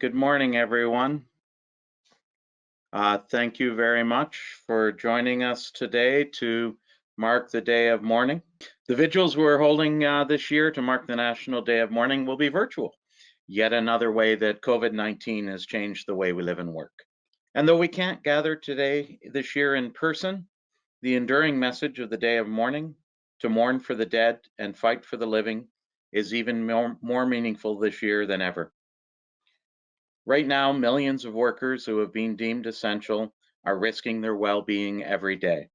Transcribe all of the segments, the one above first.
Good morning, everyone. Thank you very much for joining us today to mark the Day of Mourning. The vigils we're holding this year to mark the National Day of Mourning will be virtual, yet another way that COVID-19 has changed the way we live and work. And though we can't gather today this year in person, the enduring message of the Day of Mourning, to mourn for the dead and fight for the living, is even more meaningful this year than ever. Right now, millions of workers who have been deemed essential are risking their well-being every day.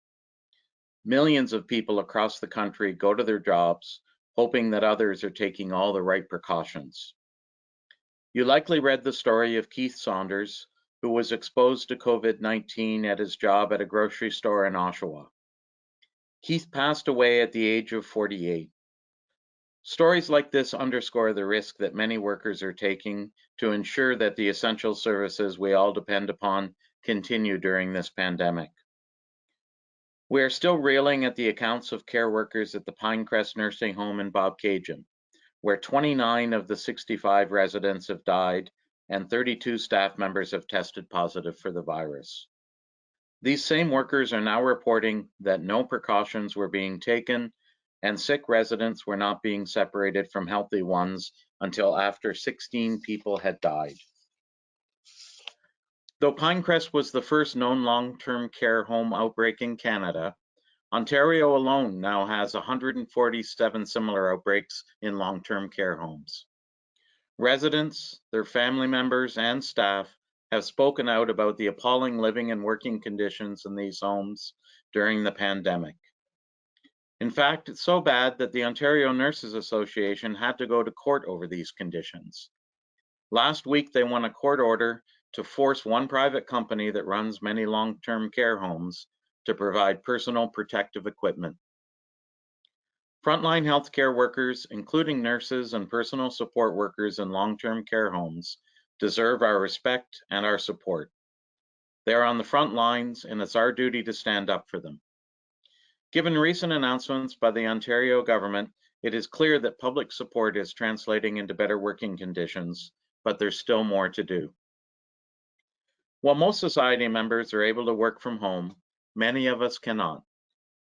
Millions of people across the country go to their jobs, hoping that others are taking all the right precautions. You likely read the story of Keith Saunders, who was exposed to COVID-19 at his job at a grocery store in Oshawa. Keith passed away at the age of 48. Stories like this underscore the risk that many workers are taking to ensure that the essential services we all depend upon continue during this pandemic. We are still reeling at the accounts of care workers at the Pinecrest Nursing Home in Bobcaygeon, where 29 of the 65 residents have died and 32 staff members have tested positive for the virus. These same workers are now reporting that no precautions were being taken and sick residents were not being separated from healthy ones until after 16 people had died. Though Pinecrest was the first known long-term care home outbreak in Canada, Ontario alone now has 147 similar outbreaks in long-term care homes. Residents, their family members, and staff have spoken out about the appalling living and working conditions in these homes during the pandemic. In fact, it's so bad that the Ontario Nurses Association had to go to court over these conditions. Last week, they won a court order to force one private company that runs many long-term care homes to provide personal protective equipment. Frontline healthcare workers, including nurses and personal support workers in long-term care homes, deserve our respect and our support. They are on the front lines, and it's our duty to stand up for them. Given recent announcements by the Ontario government, it is clear that public support is translating into better working conditions, but there's still more to do. While most society members are able to work from home, many of us cannot.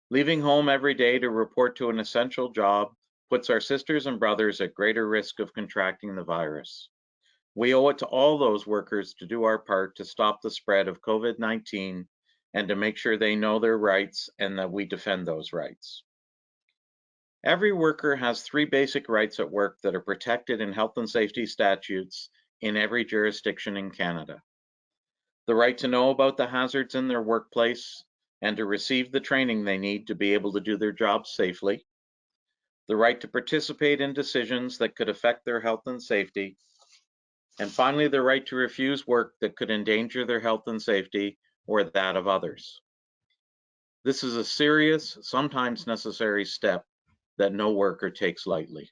Leaving home every day to report to an essential job puts our sisters and brothers at greater risk of contracting the virus. We owe it to all those workers to do our part to stop the spread of COVID-19 and to make sure they know their rights and that we defend those rights. Every worker has 3 basic rights at work that are protected in health and safety statutes in every jurisdiction in Canada. The right to know about the hazards in their workplace and to receive the training they need to be able to do their jobs safely. The right to participate in decisions that could affect their health and safety. And finally, the right to refuse work that could endanger their health and safety or that of others. This is a serious, sometimes necessary step that no worker takes lightly.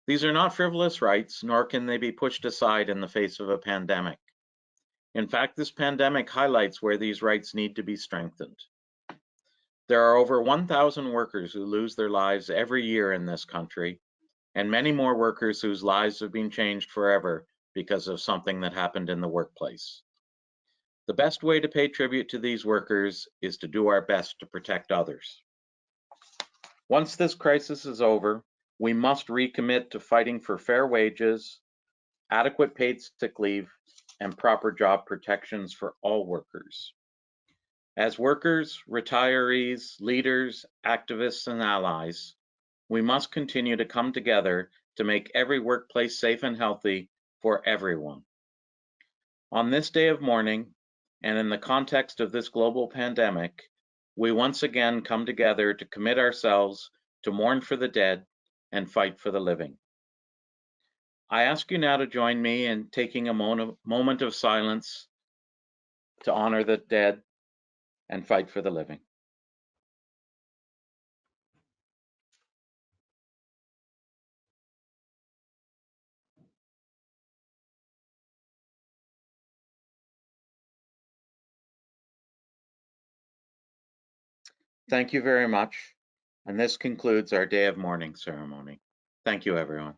These are not frivolous rights, nor can they be pushed aside in the face of a pandemic. In fact, this pandemic highlights where these rights need to be strengthened. There are over 1,000 workers who lose their lives every year in this country, and many more workers whose lives have been changed forever because of something that happened in the workplace. The best way to pay tribute to these workers is to do our best to protect others. Once this crisis is over, we must recommit to fighting for fair wages, adequate paid sick leave, and proper job protections for all workers. As workers, retirees, leaders, activists, and allies, we must continue to come together to make every workplace safe and healthy for everyone. On this day of mourning, and in the context of this global pandemic, we once again come together to commit ourselves to mourn for the dead and fight for the living. I ask you now to join me in taking a moment of silence to honor the dead and fight for the living. Thank you very much. And this concludes our Day of Mourning ceremony. Thank you, everyone.